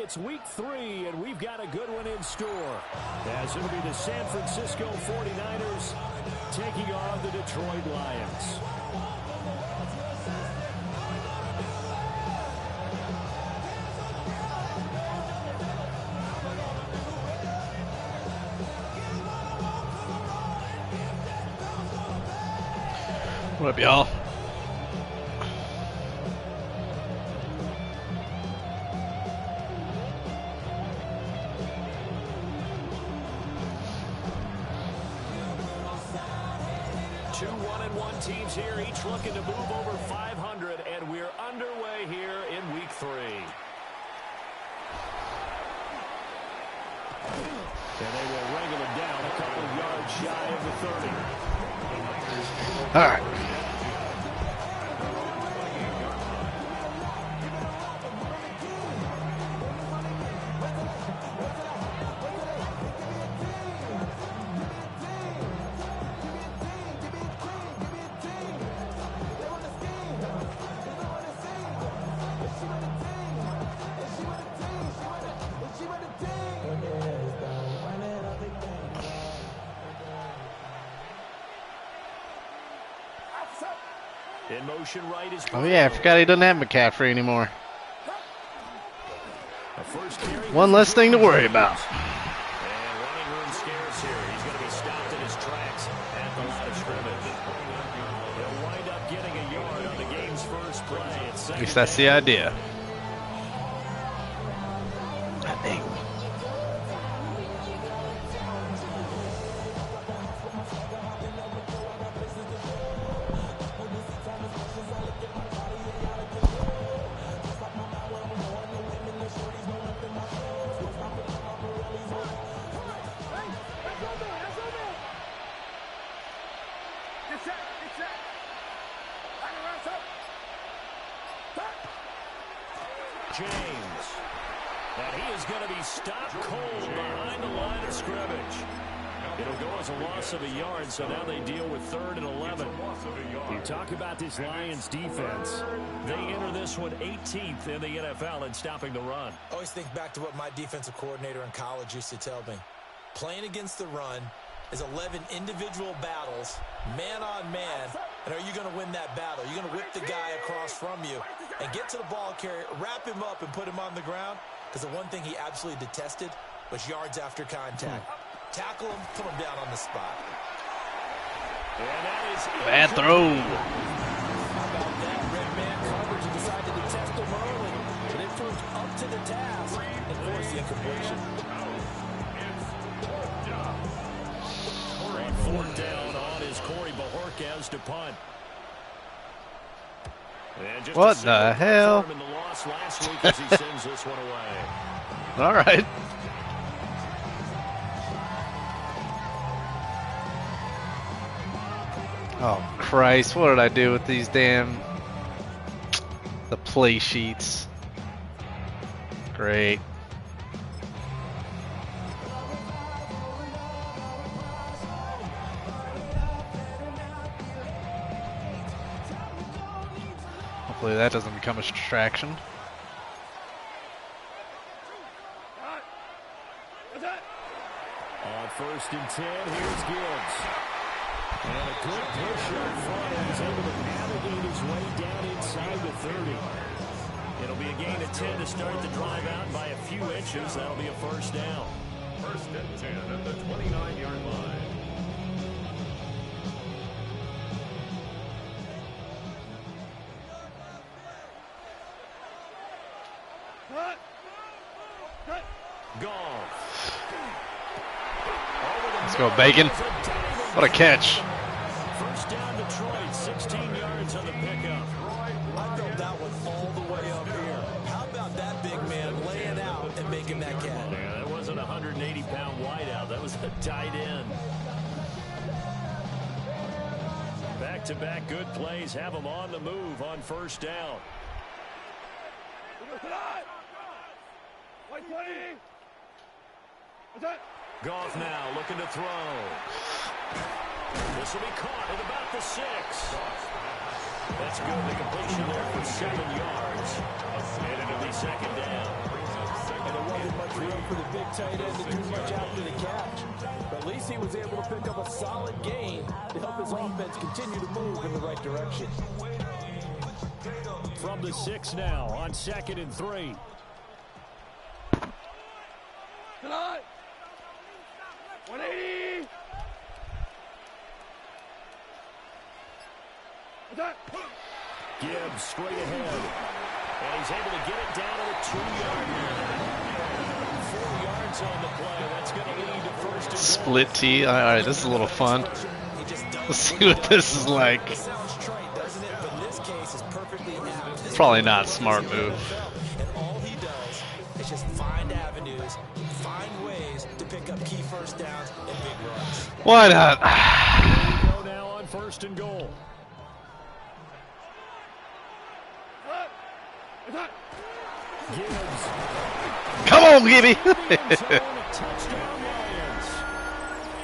it's week 3, and we've got a good one in store. As it'll be the San Francisco 49ers taking on the Detroit Lions. What up, y'all? Two 1-1 teams here, each looking to move over 500, and we're underway here in week 3. And they will wrangle it down a couple of yards shy of the 30. All right. In motion right is Oh yeah, I forgot he doesn't have McCaffrey anymore. One less thing to worry about. And running room scarce here. He's going to be stopped in his tracks at the line of scrimmage. He'll wind up getting a yard on the game's first play. At least that's the idea. Dang. James. And he is going to be stopped cold behind the line of scrimmage. It'll go as a loss of a yard, so now they deal with 3rd and 11. You talk about this Lions defense. They enter this one 18th in the NFL in stopping the run. I always think back to what my defensive coordinator in college used to tell me. Playing against the run is 11 individual battles, man on man, and are you going to win that battle? You're going to whip the guy across from you and get to the ball carrier, wrap him up, and put him on the ground, because the one thing he absolutely detested was yards after contact. Tackle him, put him down on the spot. Bad throw. How about that? Red man coverage and decided to test him early, but it proved up to the task and forced the incompletion. On 4th down on is Corey Bajorquez to punt. What the hell? In the loss last week as he sends this one away. All right. Oh, Christ. What did I do with these damn... the play sheets? Great. Hopefully that doesn't become a distraction. On 1st and 10, here's Gibbs. And a good push up front, and he's able to navigate his way down inside the 30. It'll be a gain of 10 to start the drive out by a few inches. That'll be a 1st down. 1st and 10 at the 29-yard line. Let's go, Bacon. What a catch. 1st down Detroit, 16 yards on the pickup. I felt that one all the way up here. How about that big man laying out and making that catch? Yeah, that wasn't a 180-pound wideout. That was a tight end. Back-to-back good plays have them on the move on 1st down. Goff now looking to throw. This will be caught at about the 6. That's good. The completion there for 7 yards. And it'll be 2nd down. And the for the big tight end to do much after the catch. But at least he was able to pick up a solid gain to help his offense continue to move in the right direction. From the 6 now on 2nd and 3. Tonight. 180. Gibbs straight ahead. And he's able to get it down to the 2-yard line. 4 yards on the play. That's going to lead to first and goal. Split T. All right, this is a little fun. Let's see what this is like. It's probably not a smart move. And all he does is just find avenues, find ways to pick up key first downs and big runs. Why not? Here we go now on 1st and goal. Gibbs. Come on, Gibby. Touchdown Lions.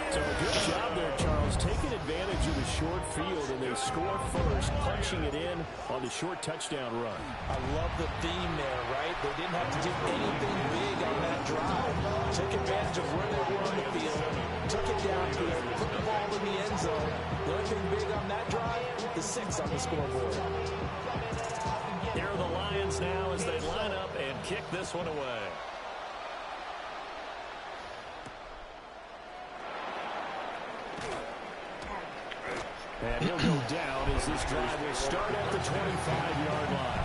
So a good job there, Charles, taking advantage of the short field, and they score first, punching it in on the short touchdown run. I love the theme there, right? They didn't have to do anything big on that drive. Took advantage of where they were on the field, took it downfield, put the ball in the end zone. The only thing big on that drive, the 6 on the scoreboard. Here are the Lions now as they line up and kick this one away. And he'll go down as this drive will start at the 25-yard line.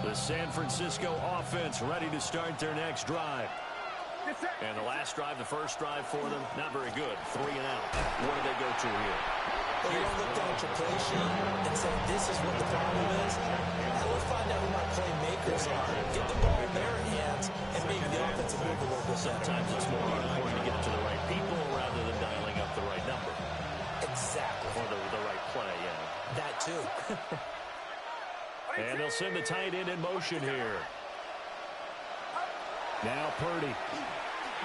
The San Francisco offense ready to start their next drive. And the last drive, the first drive for them, not very good. 3 and out. What do they go to here? Well, you don't look down at your play sheet and say, this is what the problem is. Now let's find out who my playmakers are. Get the ball in their hands and make the offensive move a little bit better. Sometimes it's more important to get it to the right people rather than dialing up the right number. Exactly. Or the right play, yeah. That too. And they'll send the tight end in motion here. Now Purdy.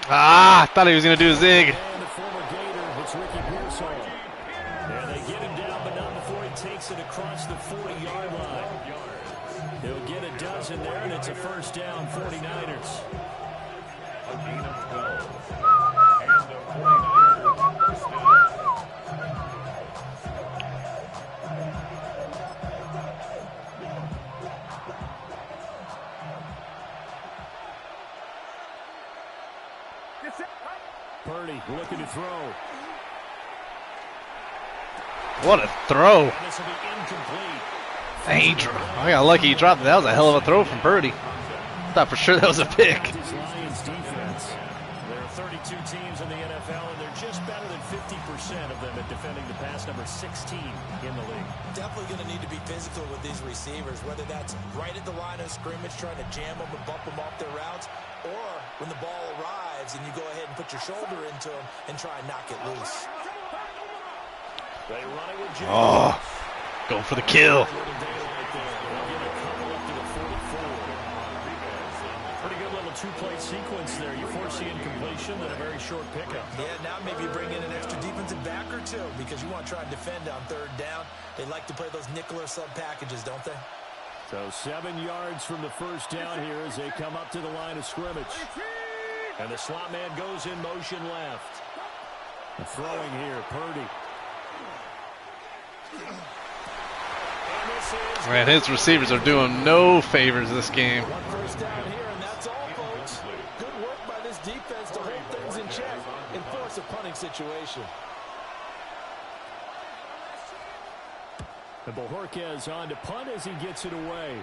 Ah, I thought he was going to do a zig. And the former Gator, it's Ricky Pearsall. And they get him down, but not before he takes it across the 40-yard line. He'll get a dozen there, and it's a first down, 49ers. Purdy looking to throw. What a throw. And this will be incomplete. I got lucky he dropped it. That was a hell of a throw from Purdy. Thought for sure that was a pick. This Lions defense. There are 32 teams in the NFL, and they're just better than 50% of them at defending the pass, number 16 in the league. Definitely going to need to be physical with these receivers, whether that's right at the line of scrimmage, trying to jam them and bump them off their routes, or when the ball arrives and you go ahead and put your shoulder into them and try and knock it loose. They run it with James. Oh, go for the kill. Pretty good little two-play sequence there. You force the incompletion, then a very short pickup. Yeah, now maybe bring in an extra defensive back or two because you want to try and defend on 3rd down. They like to play those nickel or sub packages, don't they? So 7 yards from the first down here as they come up to the line of scrimmage. And the slot man goes in motion left. Throwing here, Purdy. Man, his receivers are doing no favors this game. One first down here, and that's all, folks. Good work by this defense to hold things in check and force a punting situation. And Bojorquez on to punt as he gets it away.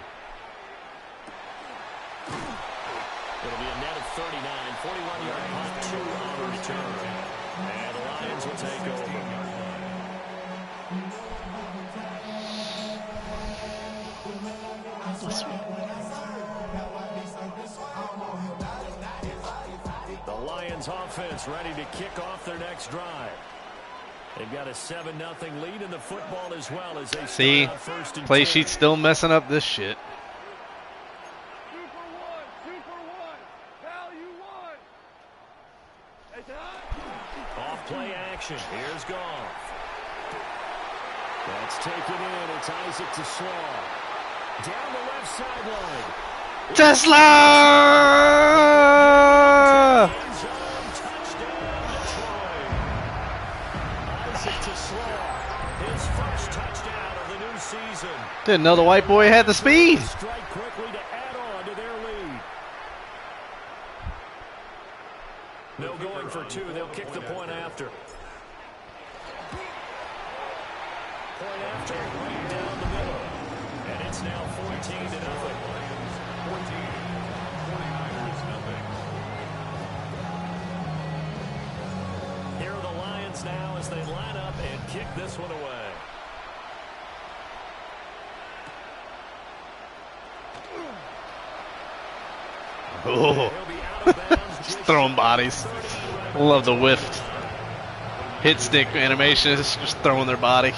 It'll be a net of 39, 41-yard punt, 2 on the return. And the Lions will take over. The Lions offense ready to kick off their next drive. They've got a 7-0 lead in the football as well as they See, start out first and play 10. sheet's still messing up this shit. Off play action. Here's Goff. That's taken in. It's Isaac to Slaw. Down the left sideline. Tesla! Touchdown, Detroit. Isaac to Slaw. His first touchdown of the new season. Didn't know the white boy had the speed. Strike quickly to add on to their lead. No going for two. They'll kick the point after. Point after, right down the middle. And it's now 14-0. 49ers nothing. Here are the Lions now as they line up and kick this one away. Oh, just throwing bodies. Love the whiffed hit stick animation. Just throwing their body.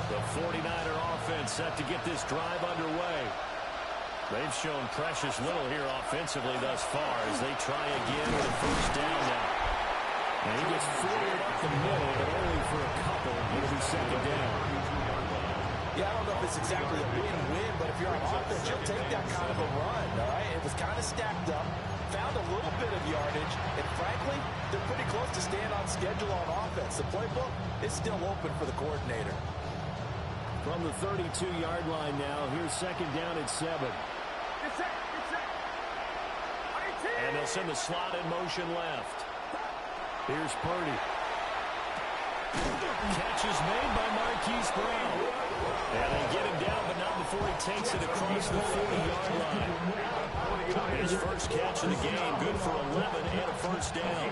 The 49er offense set to get this drive underway. They've shown precious little here offensively thus far as they try again with a first down now. And he gets forward up the middle, but only for a couple. It'll be second down. Yeah, I don't know if it's exactly a win-win, but if you're on offense, you'll take that kind of a run, all right? It was kind of stacked up, found a little bit of yardage, and frankly, they're pretty close to staying on schedule on offense. The playbook is still open for the coordinator. From the 32-yard line now, here's second down at 7. And they'll send the slot in motion left. Here's Purdy. Catch is made by Marquise Brown. And they get him down, but not before he takes it across the 40-yard line. His first catch of the game, good for 11 and a first down.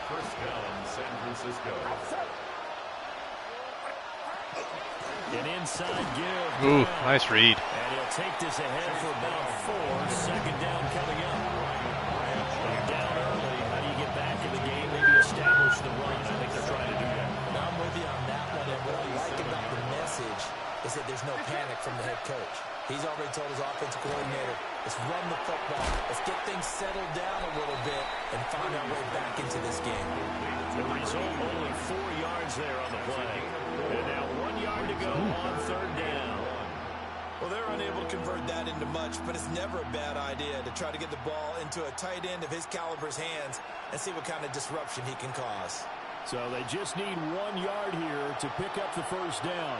First down, San Francisco. An inside give. Ooh, nice read. And he'll take this ahead for about 4. Second down coming up. You're down early. How do you get back in the game? Maybe establish the run. I think they're trying to do that. Now, I'm with you on that one, and what I like about the message is that there's no panic from the head coach. He's already told his offensive coordinator, let's run the football. Let's get things settled down a little bit and find our way back into this game. The result, only 4 yards there on the play. And now 1 yard to go on third down. Well, they're unable to convert that into much, but it's never a bad idea to try to get the ball into a tight end of his caliber's hands and see what kind of disruption he can cause. So they just need 1 yard here to pick up the first down.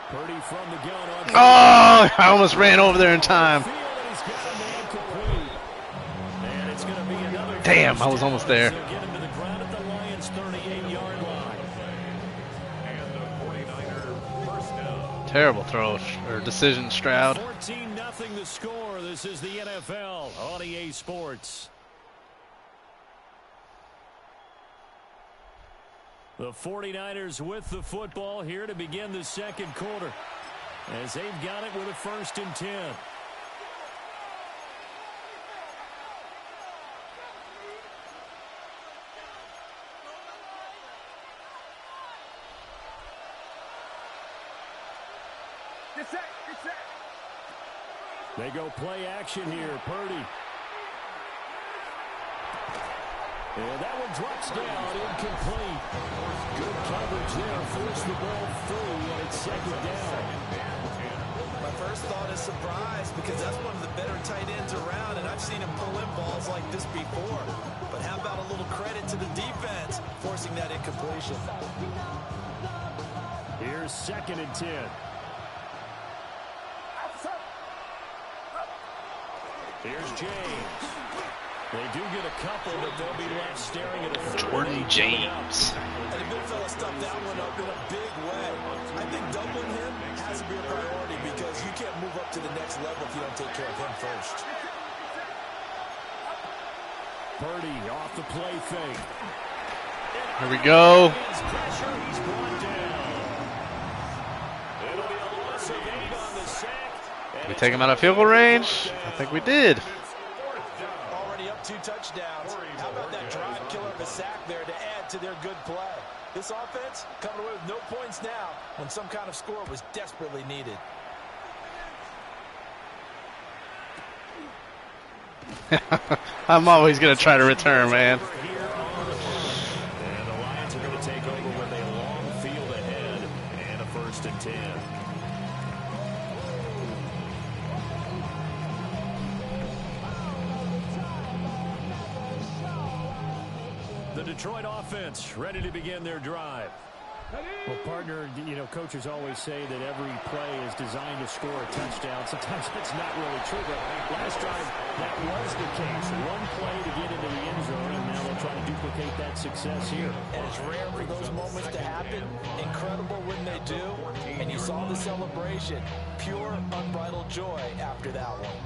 Purdy from the gun on. Oh, I almost ran over there in time. Damn, I was almost there. Get him to the ground at the Lions' 38-yard line. And the 49er first down. Terrible throw or decision, Stroud. 14-0 the score. This is the NFL on EA Sports. The 49ers with the football here to begin the second quarter as they've got it with a 1st and 10. They go play action here. Purdy. And that one drops down, incomplete. Good coverage there, forced the ball through, and it's second down. My first thought is surprise because that's one of the better tight ends around, and I've seen him pull in balls like this before. But how about a little credit to the defense forcing that incompletion? Here's 2nd and 10. Here's James. They do get a couple, but they'll be left staring at a third. Jordan James. And the big fella stuffed that one up in a big way. I think doubling him has to be a priority because you can't move up to the next level if you don't take care of him first. Purdy off the play fake. Here we go. Pressure, he's brought down. It'll be a loss of 8 on the sack. Did we take him out of field goal range? I think we did. Already up 2 touchdowns. How about that drive killer of a sack there to add to their good play? This offense coming away with no points now when some kind of score was desperately needed. I'm always going to try to return, man. And the Lions are going to take over with a long field ahead and a 1st and 10. The Detroit offense ready to begin their drive. Well, partner, you know, coaches always say that every play is designed to score a touchdown. Sometimes that's not really true, but last drive, that was the case. One play to get into the end zone, and now they'll try to duplicate that success here. And it's rare for those moments to happen. Incredible when they do. And you saw the celebration. Pure, unbridled joy after that one.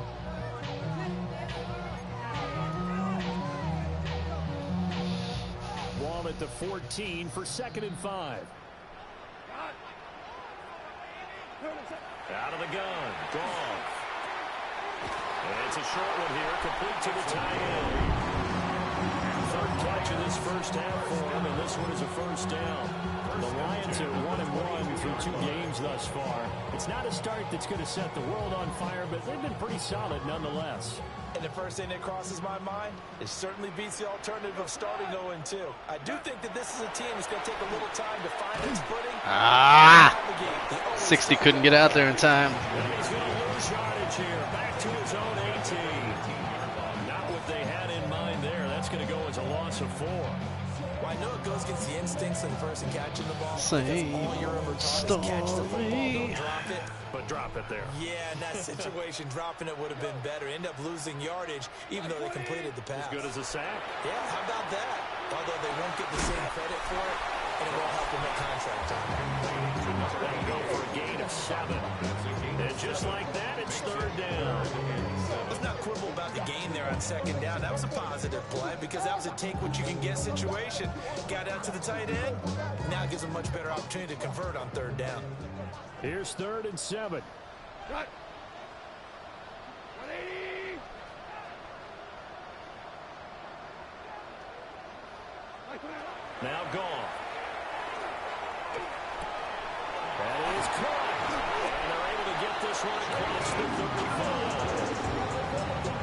Ball at the 14 for 2nd and 5. Out of the gun. Goff. And it's a short one here. Complete to the tight end. 3rd catch of this first half for him, and this one is a 1st down. The Lions are 1-1 through 2 games thus far. It's not a start that's going to set the world on fire, but they've been pretty solid nonetheless. And the first thing that crosses my mind, it certainly beats the alternative of starting 0-2. I do think that this is a team that's going to take a little time to find its footing. 60 couldn't get out there in time. And he's going to lose yardage here. Back to his own 18. Not what they had in mind there. That's going to go as a loss of 4. Well, I know it goes against the instincts of the person catching the ball. Same all you're ever taught is catch the football, don't drop it. But drop it there. Yeah, in that situation, dropping it would have been better. End up losing yardage, even though they completed the pass. As good as a sack. Yeah, how about that? Although they won't get the same credit for it, and it won't help them at contract time. They'll go for a gain of 7. And just like that, it's 3rd down. Let's not quibble about the gain there on 2nd down. That was a positive play because that was a take-what-you-can-get situation. Got out to the tight end. Now gives them a much better opportunity to convert on 3rd down. Here's 3rd and 7. Cut. 180. Now Goff. That is caught. And they're able to get this one across the 35.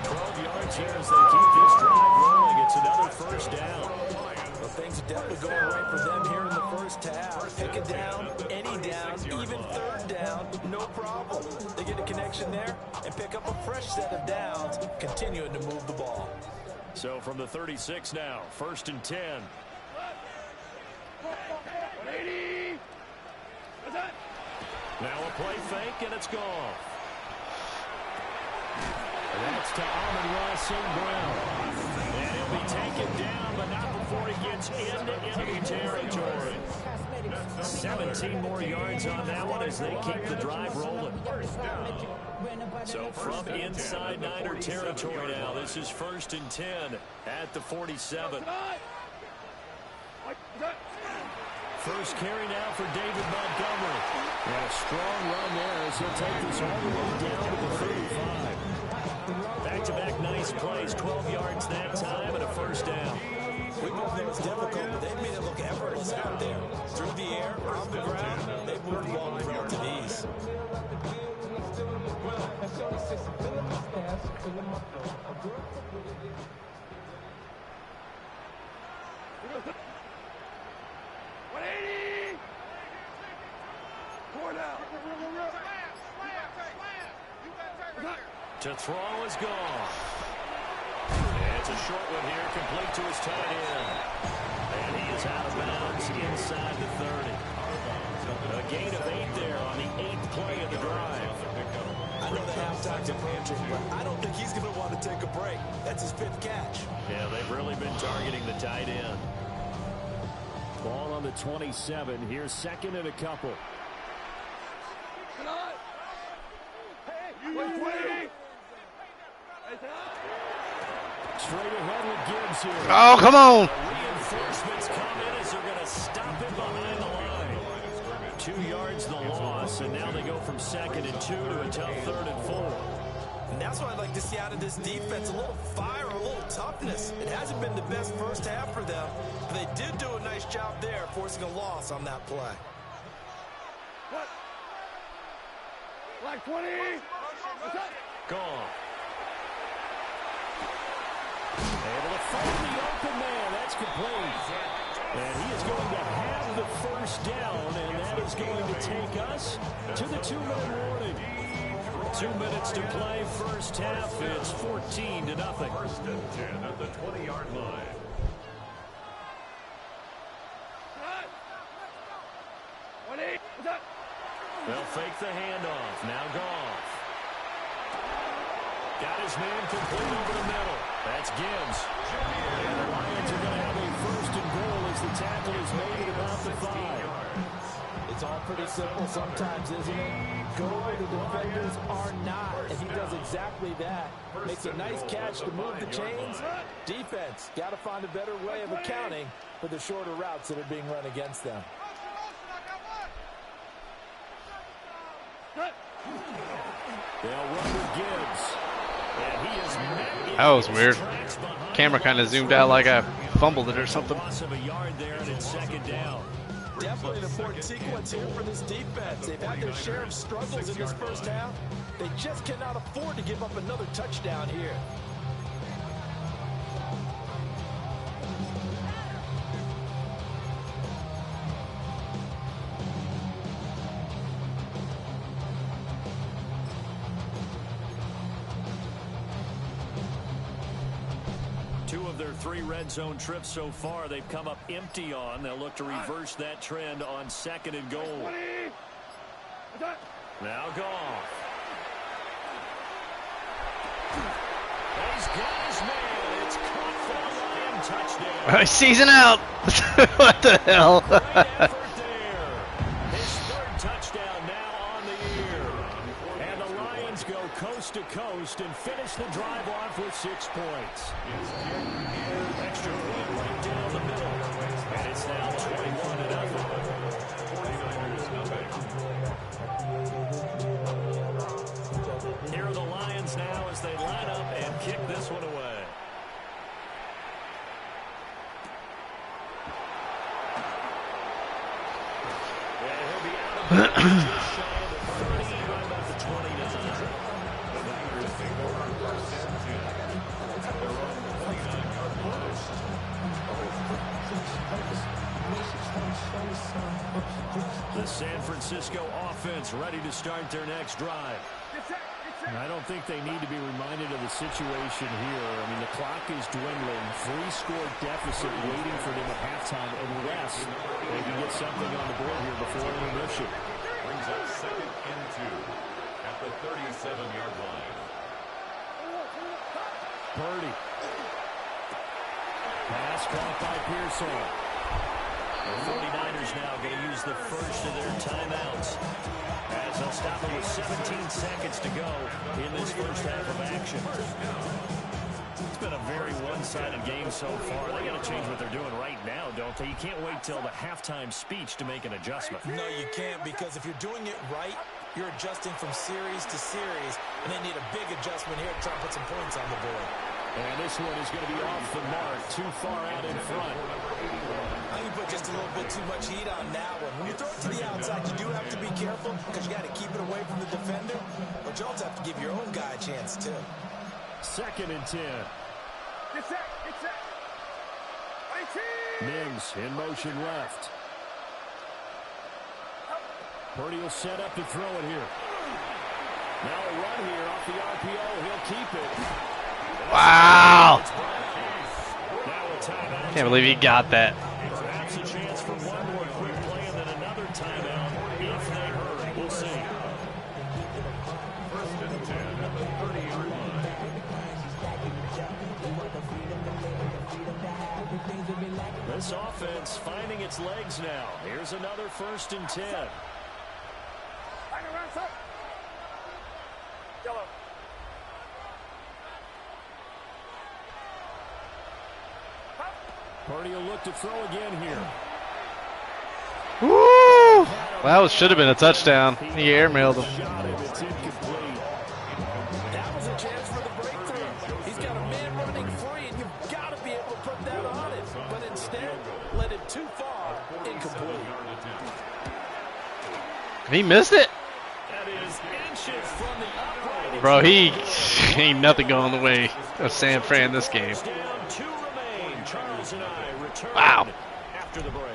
12 yards here as they keep this drive rolling. It's another 1st down. Well, things are definitely going right for them here in the first half. Pick a down, any down, even 3rd down, no problem. They get a connection there and pick up a fresh set of downs, continuing to move the ball. So from the 36 now, 1st and 10. 180. What's that? Now a play fake, and it's gone. That's to Amon-Ra St. Brown. And he'll be taken down, but not before he gets into enemy territory. 17 more yards on that one as they keep the drive rolling. So from inside Niner territory now, this is 1st and 10 at the 47. First carry now for David Montgomery. And a strong run there as he'll take this all the way down to the 35. Back-to-back nice plays, 12 yards that time and a 1st down. We both know it's difficult, but they've made it look effortless out there. Through the air, on the ground, they've moved the ball with relative ease. To throw is gone. And it's a short one here, complete to his tight end. And he is out of bounds inside the 30. A gain of 8 there on the 8th play of the drive. I know the halftime's approaching, but I don't think he's going to want to take a break. That's his 5th catch. Yeah, they've really been targeting the tight end. Ball on the 27. Here's 2nd and a couple. Straight ahead with Gibbs here. Oh, come on. Reinforcements come in as they're going to stop him behind the line. 2 yards the loss, and now they go from 2nd and 2 to a tough 3rd and 4. And that's what I'd like to see out of this defense, a little fire, a little toughness. It hasn't been the best first half for them, but they did do a nice job there, forcing a loss on that play. What? Like 20. What's that? Gone. Able to find the open man. That's complete. And he is going to have the first down, and that is going to take us to the 2-minute warning. 2 minutes to play, first half. It's 14-0. First and 10 at the 20-yard line. They'll fake the handoff. Now Goff. Got his man complete over the middle. That's Gibbs. And the Lions are going to have a first and goal as the tackle is made at about the 5. It's all pretty simple sometimes, isn't it? Go where the defenders are not, and he does exactly that. Makes a nice catch to move the chains. Defense, got to find a better way of accounting for the shorter routes that are being run against them. They'll run with Gibbs. And he is met. That was weird. Camera kind of zoomed out like I fumbled it or something. Loss of a yard there, and it's second down. Definitely an important sequence here for this defense. They've had their share of struggles in this first half. They just cannot afford to give up another touchdown here. Two of their 3 red zone trips so far, they've come up empty on. They'll look to reverse that trend on second and goal. Now Goff. He's got his man. It's caught for a Lion touchdown. Season out. What the hell? Great effort there. His 3rd touchdown now on the year. And the Lions go coast to coast and finish the drive off with 6 points. Extra point right down the middle. And it's now 21-0. Here are the Lions now as they line up and kick this one away. And he'll be out of bounds just shy of the 30, right about the 29. The San Francisco offense ready to start their next drive. I don't think they need to be reminded of the situation here. I mean, the clock is dwindling. 3-score deficit waiting for them at halftime unless they can get something on the board here before intermission. Brings up second and 2 at the 37-yard line. Purdy. Pass caught by Pearson. The 49ers now going to use the first of their timeouts as they'll stop it with 17 seconds to go in this first half of action. It's been a very one-sided game so far. They got to change what they're doing right now, don't they? You can't wait till the halftime speech to make an adjustment. No, you can't, because if you're doing it right, you're adjusting from series to series, and they need a big adjustment here to try and put some points on the board. And this one is going to be off the mark, too far out in front. I think you put just a little bit too much heat on that one. When you throw it to the outside, you do have to be careful because you got to keep it away from the defender, but you also have to give your own guy a chance, too. Second and 10. Get set, get set. Mims in motion left. Purdy will set up to throw it here. Now a run here off the RPO. He'll keep it. Wow. Now a timeout. Can't believe he got that. Perhaps a chance for one more quick play and then another timeout if they hurry. We'll see. First and 10 at the 30-yard line. This offense finding its legs now. Here's another first and 10. Purdy will look to throw again here. Woo! That should have been a touchdown. He airmailed him. Shot him. It's incomplete. That was a chance for the breakthrough. He's got a man running free, and you've got to be able to put that on it. But instead, let it too far, incomplete. He missed it. That is Launches from the upright. Bro, he ain't nothing going the way of San Fran this game. Down, 2 remain. Charles and I return Wow. after the break.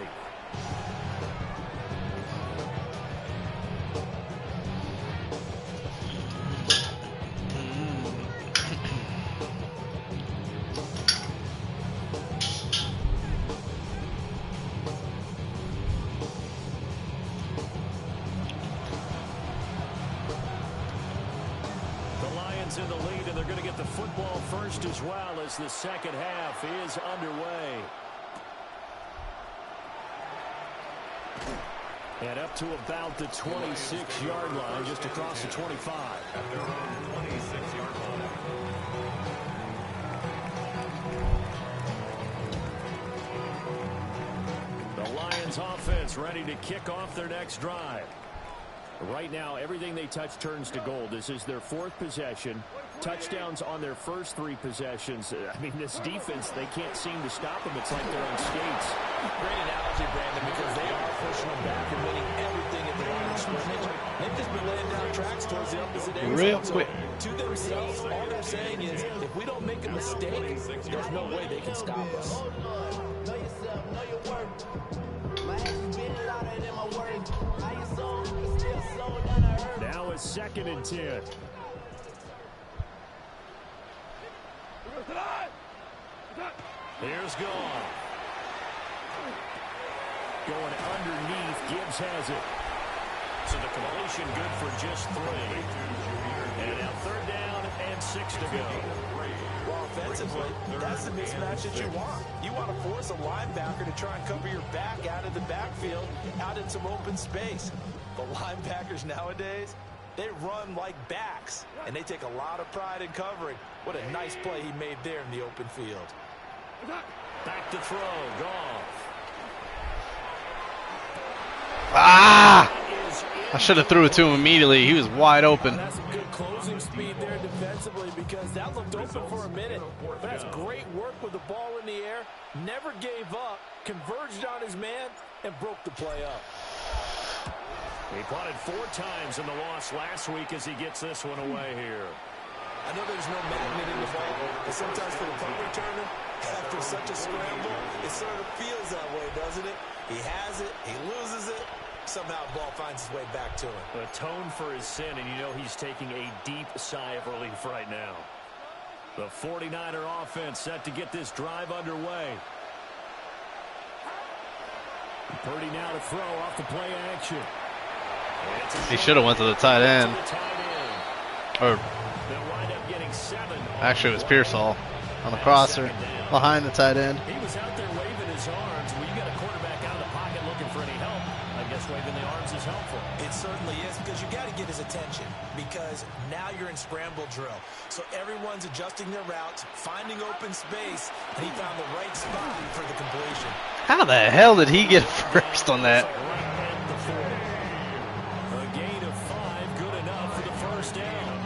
In the lead, and they're going to get the football first as well as the second half is underway. And up to about the 26-yard line, just across the 25. At their own 26-yard line. The Lions offense ready to kick off their next drive. Right now, everything they touch turns to gold. This is their 4th possession. Touchdowns on their first 3 possessions. I mean, this defense, they can't seem to stop them. It's like they're on skates. Great analogy, Brandon, because they are pushing them back and winning everything at the line of scrimmage. They've just been laying down tracks towards the opposite end. Real So, quick. to themselves, all they're saying is, if we don't make a mistake, there's no way they can stop us. Know yourself, know your worth. My actions get louder than my words. How you sold, but still sold down the earth. Now it's 2nd and 10. Here's Goff. Going underneath. Gibbs has it. So the completion good for just 3. And now 3rd down and 6 to go. Well, offensively, that's the mismatch that you want. You want to force a linebacker to try and cover your back out of the backfield, out in some open space. The linebackers nowadays, they run like backs, and they take a lot of pride in covering. What a nice play he made there in the open field. Back to throw. Goff. Ah! I should have threw it to him immediately. He was wide open. That's some good closing speed there defensively because that looked open for a minute. But that's great work with the ball in the air. Never gave up, converged on his man, and broke the play up. He punted 4 times in the loss last week as he gets this one away here. I know there's no magnet in the ball, but sometimes for the punt returner, after such a scramble, it sort of feels that way, doesn't it? He has it, he loses it, somehow the ball finds its way back to him. Atone for his sin, and you know he's taking a deep sigh of relief right now. The 49er offense set to get this drive underway. Purdy now to throw off the play action. He should have went to the tight end. Or They'll wind up getting 7. actually, it was Pearsall on the crosser behind the tight end. He was out there waving his arms. When you got a quarterback out of the pocket looking for any help, I guess waving the arms is helpful. It certainly is because you got to get his attention because now you're in scramble drill. So everyone's adjusting their routes, finding open space, and he found the right spot for the completion. How the hell did he get first on that? A gain of 5, good enough for the first down.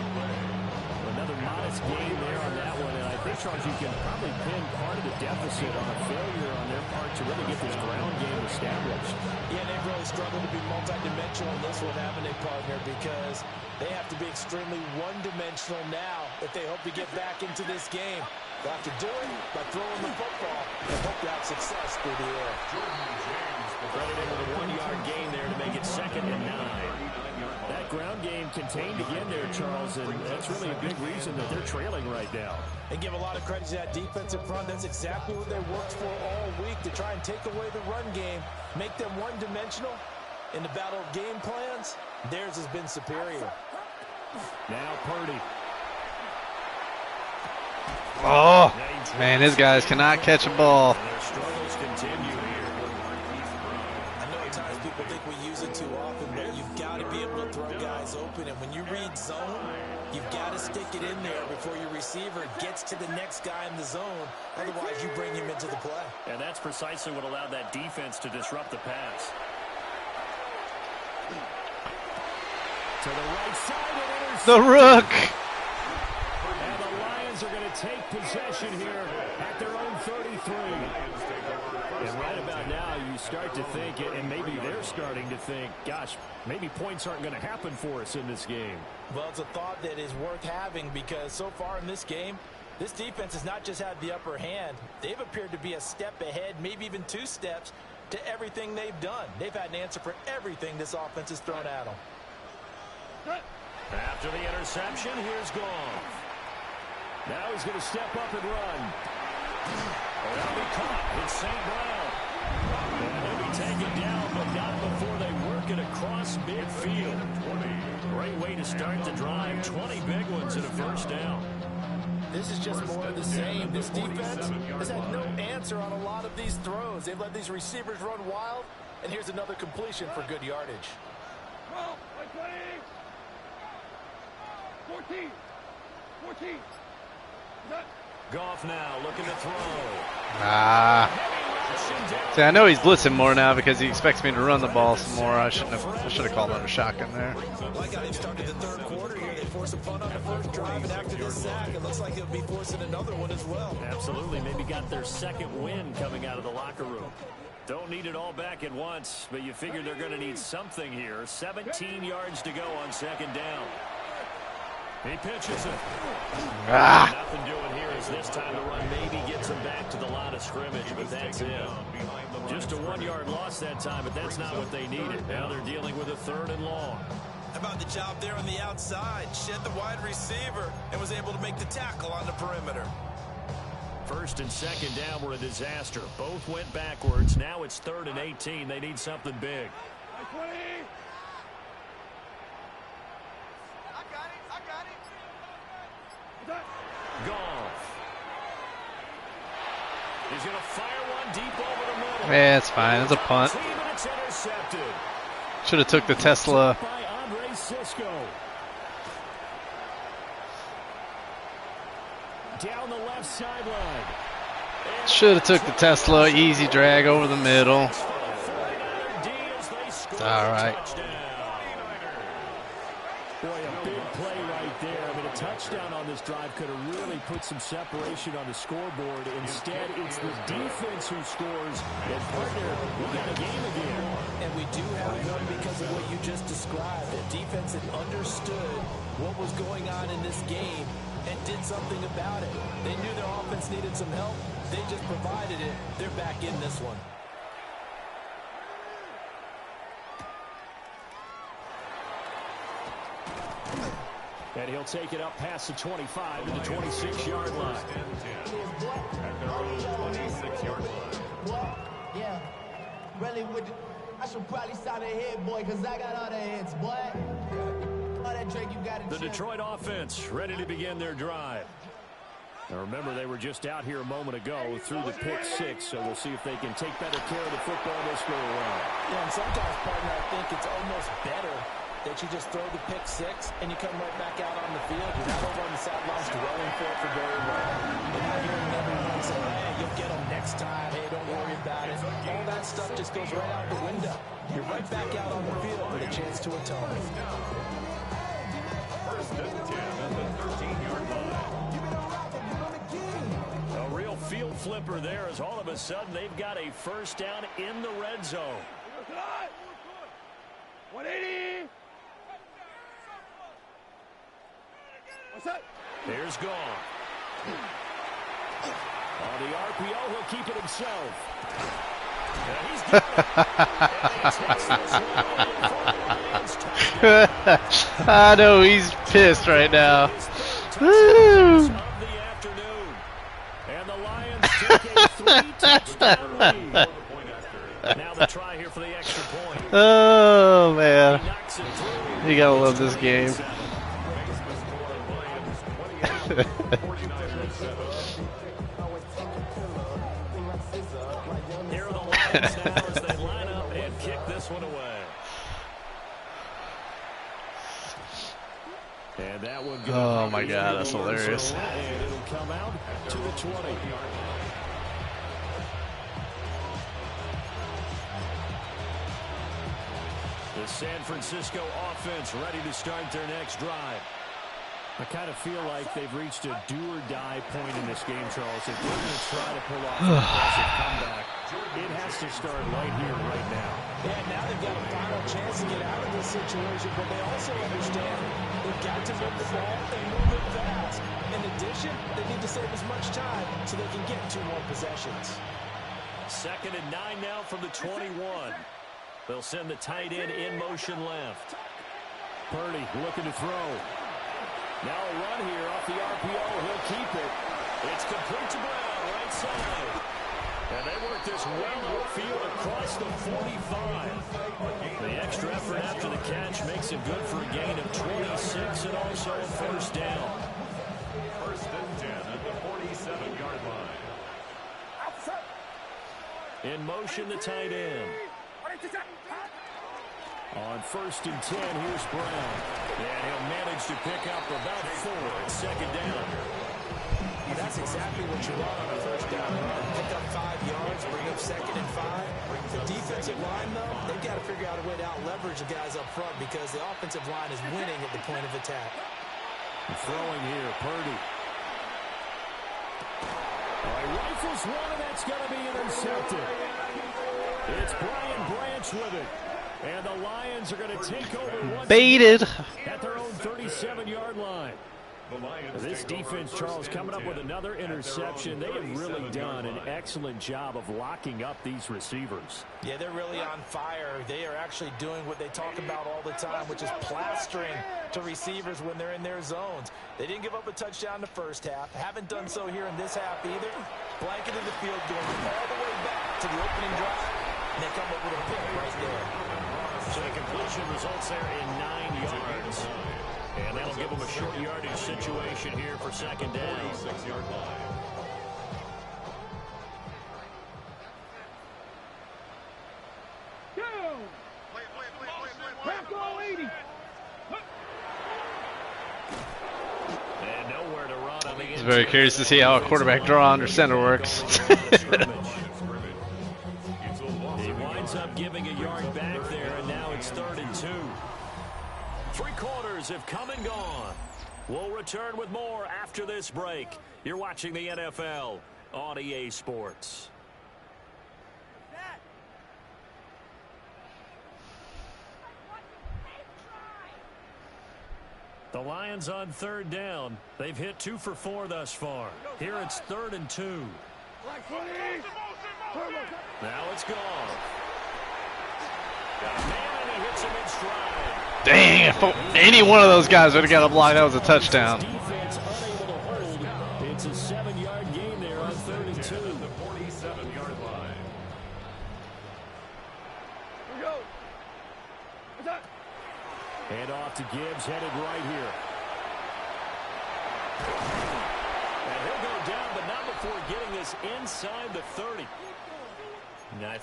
Another modest gain there on that one, and I think, Charles, you can probably pin part of the deficit on a failure on their part to really get this ground game established. Yeah, they've really struggled to be multidimensional in this one, haven't they, partner? Because they have to be extremely one-dimensional now if they hope to get back into this game. They'll have to do it by throwing the football and hope to have success through the air. Credited with a 1-yard gain there to make it 2nd and 9. That ground game contained again there, Charles, and that's really a big reason that they're trailing right now. They give a lot of credit to that defensive front. That's exactly what they worked for all week, to try and take away the run game, make them one-dimensional. In the battle of game plans, theirs has been superior. Now Purdy. Oh, man, his guys cannot catch a ball. And their struggles continue here. I know at times people think we use it too often, but you've got to be able to throw guys open. And when you read zone, you've got to stick it in there before your receiver gets to the next guy in the zone. Otherwise, you bring him into the play. And that's precisely what allowed that defense to disrupt the pass. To the right side, and intercepted. The Rook. And the Lions are going to take possession here at their own 33. And right about now, you start to think, and maybe they're starting to think, gosh, maybe points aren't going to happen for us in this game. Well, it's a thought that is worth having because so far in this game, this defense has not just had the upper hand. They've appeared to be a step ahead, maybe even 2 steps to everything they've done. They've had an answer for everything this offense has thrown at them. After the interception, here's Goff. Now he's going to step up and run. That'll be caught. It's St. Brown. And they'll be taken down, but not before they work it across midfield. Great way to start the drive. 20 big ones and a first down. This is just more of the same. This defense has had no answer on a lot of these throws. They've let these receivers run wild, and here's another completion for good yardage. 14. Goff now looking to throw. See, I know he's blitzing more now because he expects me to run the ball some more. I should have called out a shotgun there. Like how they started the third quarter here. They forced some fun on the first drive, and after this sack, it looks like they'll be forcing another one as well. Absolutely. Maybe got their second win coming out of the locker room. Don't need it all back at once, but you figure they're going to need something here. 17 yards to go on second down. He pitches it. Nothing doing here as this time the run maybe gets him back to the line of scrimmage, but that's it. Just a 1-yard loss that time, but that's not what they needed. Now they're dealing with a 3rd and long. How about the job there on the outside? Shed the wide receiver and was able to make the tackle on the perimeter. First and second down were a disaster. Both went backwards. Now it's 3rd and 18. They need something big. Goff. He's going to fire one deep over the middle. Yeah, it's fine. It's a punt. Should have took the Tesla. Down the left sideline. Should have took the Tesla. Easy drag over the middle. All right. Boy, a big play right there. I mean, a touchdown on this drive could have really put some separation on the scoreboard. Instead, it's the defense who scores. And partner, we got a game again. And we do have one because of what you just described. The defense had understood what was going on in this game and did something about it. They knew their offense needed some help. They just provided it. They're back in this one. And he'll take it up past the 25 to the 26-yard line. At their own 26-yard line. Yeah. Really, I should probably sign a hit, boy, because I got all the hits, boy. All that Drake, you got The Detroit offense ready to begin their drive. Now remember, they were just out here a moment ago through the pick 6, so we'll see if they can take better care of the football this go around. Yeah, and sometimes, partner, I think it's almost better that you just throw the pick 6 and you come right back out on the field. You're not over on the sidelines dwelling for it for very long. And now hearing everyone say, hey, you'll get them next time. Hey, don't worry about it. All that stuff just goes right out the window. You're right back out on the field with a chance to atone. First and 10 at the 13-yard line. A real field flipper there as all of a sudden they've got a first down in the red zone. 180. Here's Goff. On the RPO, he'll keep it himself. I know he's pissed right now. Woo! And the Lions take a 3-touchdown lead. Now the try here for the extra point. Oh man, you gotta love this game. Here are the Lions now as they line up and kick this one away. And that one goes. Oh my God, that's hilarious. And it'll come out to the 20. The San Francisco offense ready to start their next drive. I kind of feel like they've reached a do-or-die point in this game, Charles. If they're going to try to pull off an impressive comeback, it has to start right here, right now. Yeah, now they've got a final chance to get out of this situation, but they also understand they've got to move the ball and move it fast. In addition, they need to save as much time so they can get 2 more possessions. 2nd and 9 now from the 21. They'll send the tight end in motion left. Purdy looking to throw. Now a run here off the RPO. He'll keep it. It's complete to Brown, right side. And they work this well outfield across the 45. The extra effort after the catch makes it good for a gain of 26 and also a first down. 1st and 10 at the 47-yard line. In motion, the tight end. On 1st and 10, here's Brown. And he'll manage to pick up about 4 at 2nd down. And that's exactly what you want on a 1st down run. Pick up 5 yards, bring up 2nd and 5. The defensive line, though, they've got to figure out a way to out-leverage the guys up front because the offensive line is winning at the point of attack. Throwing here, Purdy. Rifles one, and that's going to be intercepted. It's Brian Branch with it. And the Lions are going to take over once Baited. at their own 37-yard line. This defense, Charles, coming up with another interception. They have really done an excellent job of locking up these receivers. Yeah, they're really on fire. They are actually doing what they talk about all the time, which is plastering to receivers when they're in their zones. They didn't give up a touchdown in the first half. Haven't done so here in this half either. Blanketed the field, going all the way back to the opening drive, and they come up with a pick right there. So the completion results there in 9 yards. And that'll give them a short yardage situation here for 2nd down. 46-yard line. And nowhere to run on the I was very curious to see how a quarterback draw under center works. He winds up giving a yard back there, and now it's 3rd and 2. 3 quarters have come and gone. We'll return with more after this break. You're watching the NFL on EA Sports. The Lions on 3rd down. They've hit 2 for 4 thus far. Here it's 3rd and 2. Now it's gone. Got a man, and he hits him in stride. Dang, if any one of those guys would have got a block, that was a touchdown. Defense unable to hold. It's a 7-yard gain there on 3rd and 2. The 47-yard line. Hand off to Gibbs, headed right here. And he'll go down, but not before getting this inside the 30.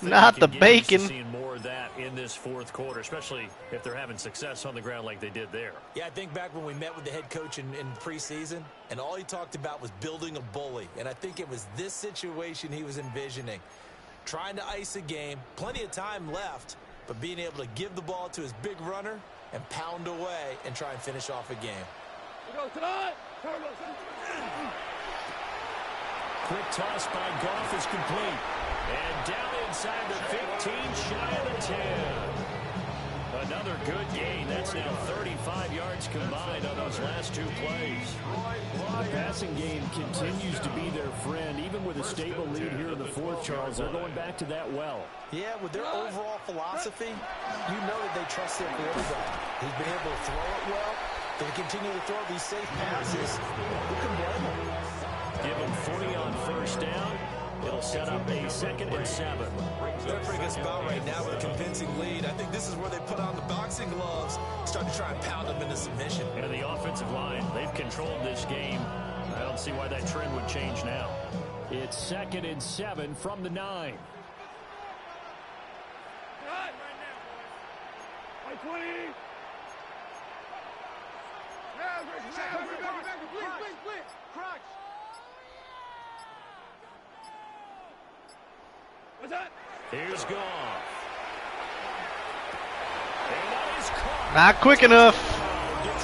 Not the bacon. Seeing more of that in this 4th quarter, especially if they're having success on the ground like they did there. Yeah, I think back when we met with the head coach in preseason, and all he talked about was building a bully. And I think it was this situation he was envisioning. Trying to ice a game, plenty of time left, but being able to give the ball to his big runner and pound away and try and finish off a game. Quick toss by Goff is complete. And down inside the 15, shy of the 10. Another good gain. That's now 35 yards combined on those last 2 plays. The passing game continues to be their friend, even with a stable lead here in the 4th, Charles. They're going back to that well. Yeah, with their overall philosophy, you know that they trust their quarterback. He's been able to throw it well. They continue to throw these safe passes. Who can blame them? Give them 40 on 1st down. It'll set up a 2nd and 7. They're pretty good spot right now with a convincing lead. I think this is where they put on the boxing gloves, start to try and pound them into submission. And the offensive line, they've controlled this game. I don't see why that trend would change now. It's 2nd and 7 from the 9. Here's Goff. And that is caught. Not quick enough. Detroit.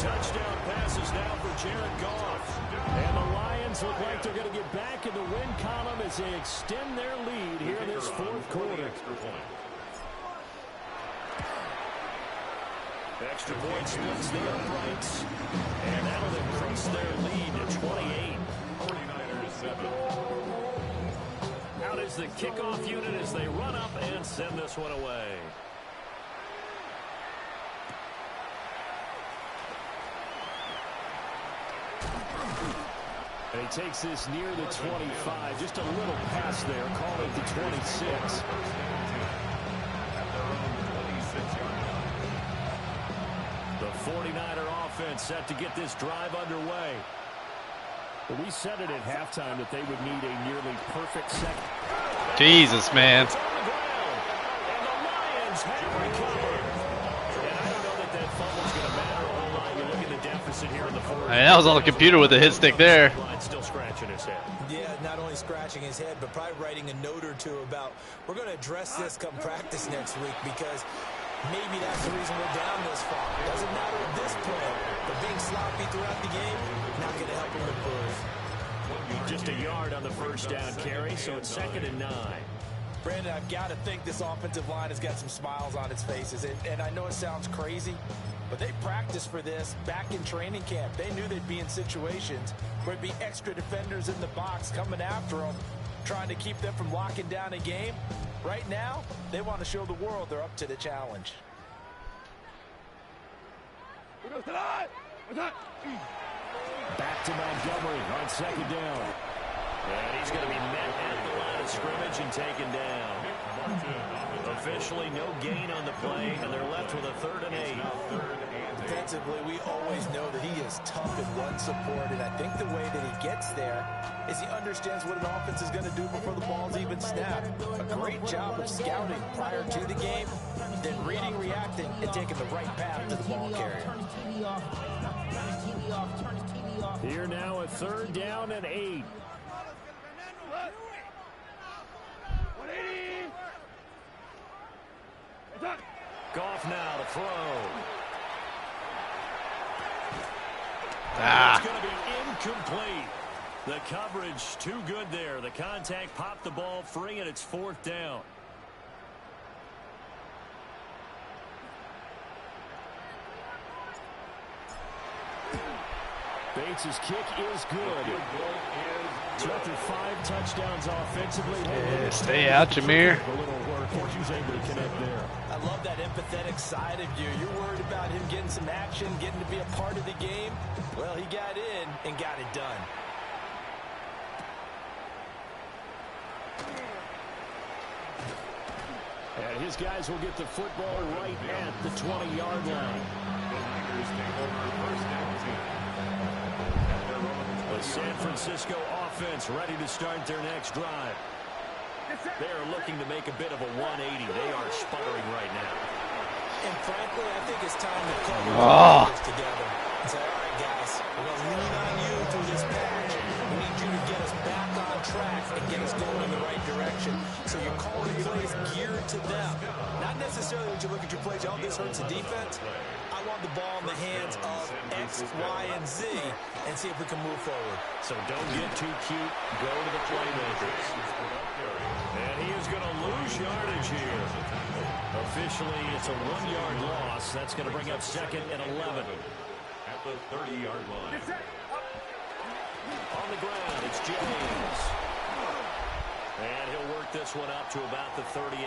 touchdown passes now for Jared Goff. And the Lions look like they're going to get back in the win column as they extend their lead here in this fourth quarter. Extra point splits the uprights. And that'll increase their lead to 28. 49ers 7. Out is the kickoff unit as they run up and send this one away. And he takes this near the 25. Just a little pass there. Call it the 26. The 49er offense set to get this drive underway. Well, we said it at halftime that they would need a nearly perfect second. Jesus, man. It's on the ground, and the Lions have recovered. And I don't know that that fumble's going to matter a whole lot. You look at the deficit here in the fourth. Hey, that was on the computer with the hit stick there. Still scratching his head. Yeah, not only scratching his head, but probably writing a note or two about, we're going to address this come practice next week, because maybe that's the reason we're down this far. Doesn't matter at this point, but being sloppy throughout the game, not going to help him improve. Just a yard on the first down carry, so it's 2nd and 9. Brandon, I've got to think this offensive line has got some smiles on its faces. And I know it sounds crazy, but they practiced for this back in training camp. They knew they'd be in situations where it'd be extra defenders in the box coming after them, trying to keep them from locking down a game. Right now, they want to show the world they're up to the challenge. Back to Montgomery on 2nd down. And he's going to be met at the line of scrimmage and taken down. Officially no gain on the play, and they're left with a 3rd and 8. Defensively, we always know that he is tough in run support, and I think the way that he gets there is he understands what an offense is going to do before the ball's even snapped. A great job of scouting prior to the game, then reading, reacting, and taking the right path to the ball carrier. Here now a 3rd down and 8. Goff now to throw. Ah. It's going to be incomplete. The coverage too good there. The contact popped the ball free, and it's 4th down. Bates' kick is good. So after 5 touchdowns offensively, Yeah, stay out, Jameer. a little work. He's able to connect there. I love that empathetic side of you. You're worried about him getting some action, getting to be a part of the game. Well, he got in and got it done. And his guys will get the football right at the 20-yard line. The San Francisco offense ready to start their next drive. They are looking to make a bit of a 180. They are sputtering right now. And frankly, I think it's time to call this together and say, all right, guys, we're going to lean on you through this patch. We need you to get us back on track and get us going in the right direction. So you're calling plays geared to them. Not necessarily when you look at your plays, oh, this hurts the defense. I want the ball in the hands of X, Y, and Z and see if we can move forward. So don't get too cute. Go to the playmakers. And he is going to lose yardage here. Officially, it's a 1-yard loss. That's going to bring up 2nd and 11. At the 30-yard line. On the ground, it's James. And he'll work this one up to about the 38.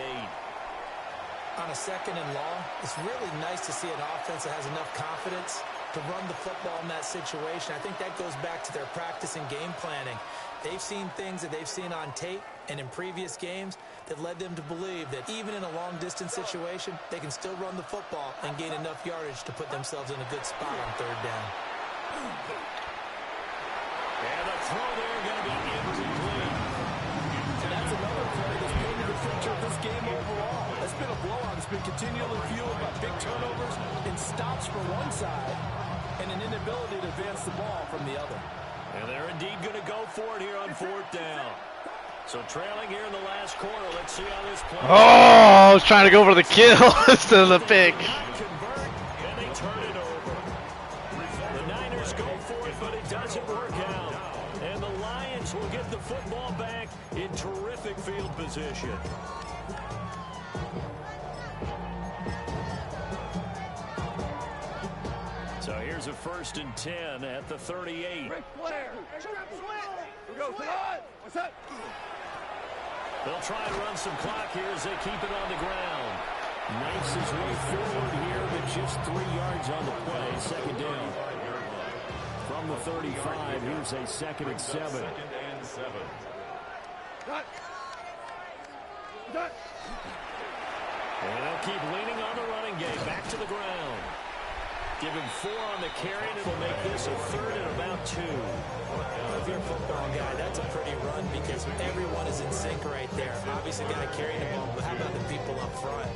On a 2nd and long, it's really nice to see an offense that has enough confidence to run the football in that situation. I think that goes back to their practice and game planning. They've seen things that they've seen on tape and in previous games that led them to believe that even in a long-distance situation, they can still run the football and gain enough yardage to put themselves in a good spot on 3rd down. And the throw there going to be incomplete. And that's another play that's painted the picture of this game overall. It's been a blowout. It's been continually fueled by big turnovers and stops from one side and an inability to advance the ball from the other. And they're indeed going to go for it here on 4th down. So trailing here in the last quarter. Let's see how this plays. Oh, I was trying to go for the kill instead of the pick. Convert, and they turn it over. The Niners go for it, but it doesn't work out. And the Lions will get the football back in terrific field position. So here's a 1st and 10 at the 38. Ric Flair. Here goes tonight. What's that? They'll try and run some clock here as they keep it on the ground. Knifes his way forward here, but just 3 yards on the play. 2nd down. From the 35, here's a 2nd and 7. 2nd and 7. Cut. Cut. And they'll keep leaning on the running game. Back to the ground. Give him 4 on the carry, and it'll make this a 3rd and about 2. If you're a football guy, that's a pretty run because everyone is in sync right there. Obviously, the guy carrying the ball, but how about the people up front?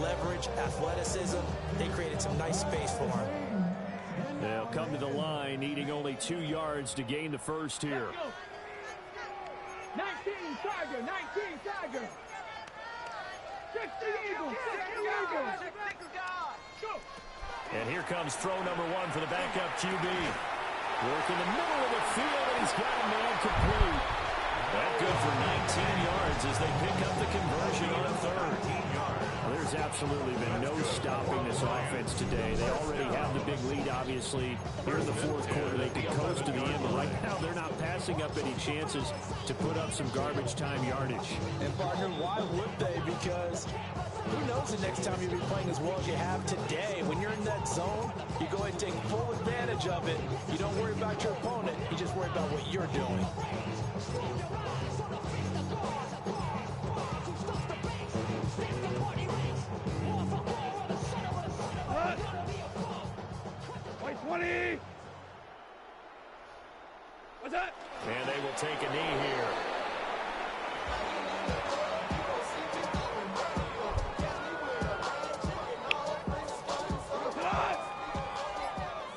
Leverage, athleticism, they created some nice space for him. They'll come to the line, needing only 2 yards to gain the first here. 19 Tiger. 19 Tiger. 60 Eagles. 60 Eagles. And here comes throw number 1 for the backup QB. Work in the middle of the field, and he's got a man complete. That good for 19 yards as they pick up the conversion on 3rd. There's absolutely been no stopping this offense today. They already have the big lead, obviously. Here in the 4th quarter, they could coast to the end, but right now they're not passing up any chances to put up some garbage time yardage. And, partner, why would they? Because who knows the next time you'll be playing as well as you have today. When you're in that zone, you go ahead and take full advantage of it. You don't worry about your opponent. You just worry about what you're doing. White 20. What's that? And they will take a knee here.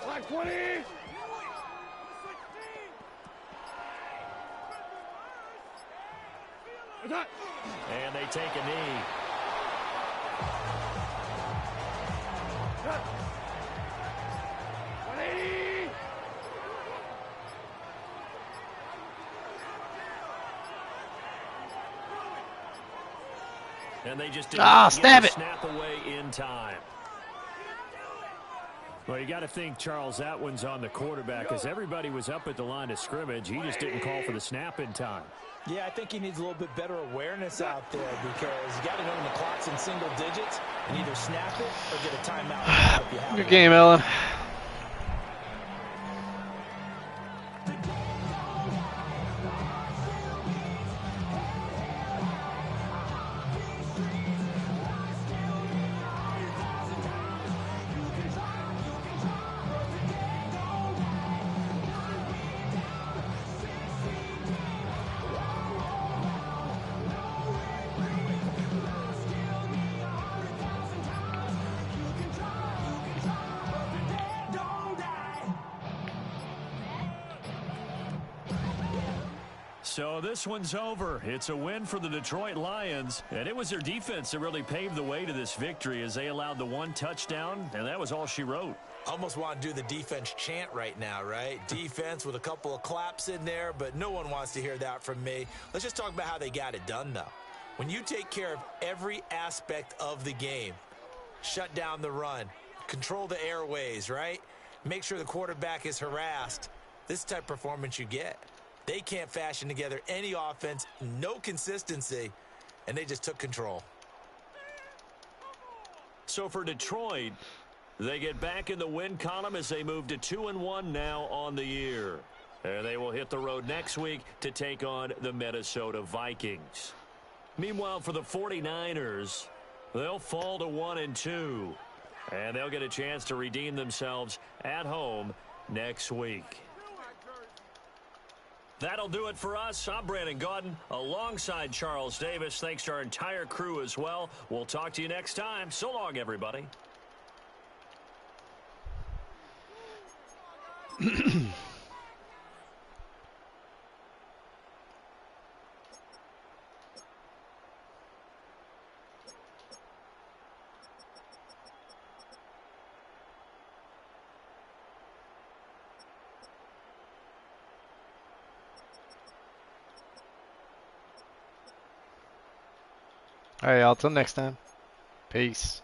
Black 20. What's that? And they take a knee. Cut. 180. And they just didn't get stab the it. snap away in time. Well, you got to think, Charles, that one's on the quarterback because everybody was up at the line of scrimmage. He just didn't call for the snap in time. Yeah, I think he needs a little bit better awareness out there because you got to know when the clock's in single digits and either snap it or get a timeout. If you have Good it. game, Melon. So this one's over. It's a win for the Detroit Lions, and it was their defense that really paved the way to this victory as they allowed the 1 touchdown, and that was all she wrote. Almost want to do the defense chant right now, right? Defense with a couple of claps in there, but no one wants to hear that from me. Let's just talk about how they got it done, though. When you take care of every aspect of the game, shut down the run, control the airways, right? Make sure the quarterback is harassed. This is the type of performance you get. They can't fashion together any offense, no consistency, and they just took control. So for Detroit, they get back in the win column as they move to 2-1 now on the year. And they will hit the road next week to take on the Minnesota Vikings. Meanwhile, for the 49ers, they'll fall to 1-2. And they'll get a chance to redeem themselves at home next week. That'll do it for us. I'm Brandon Gaudin alongside Charles Davis. Thanks to our entire crew as well. We'll talk to you next time. So long, everybody. All right, y'all. Till next time. Peace.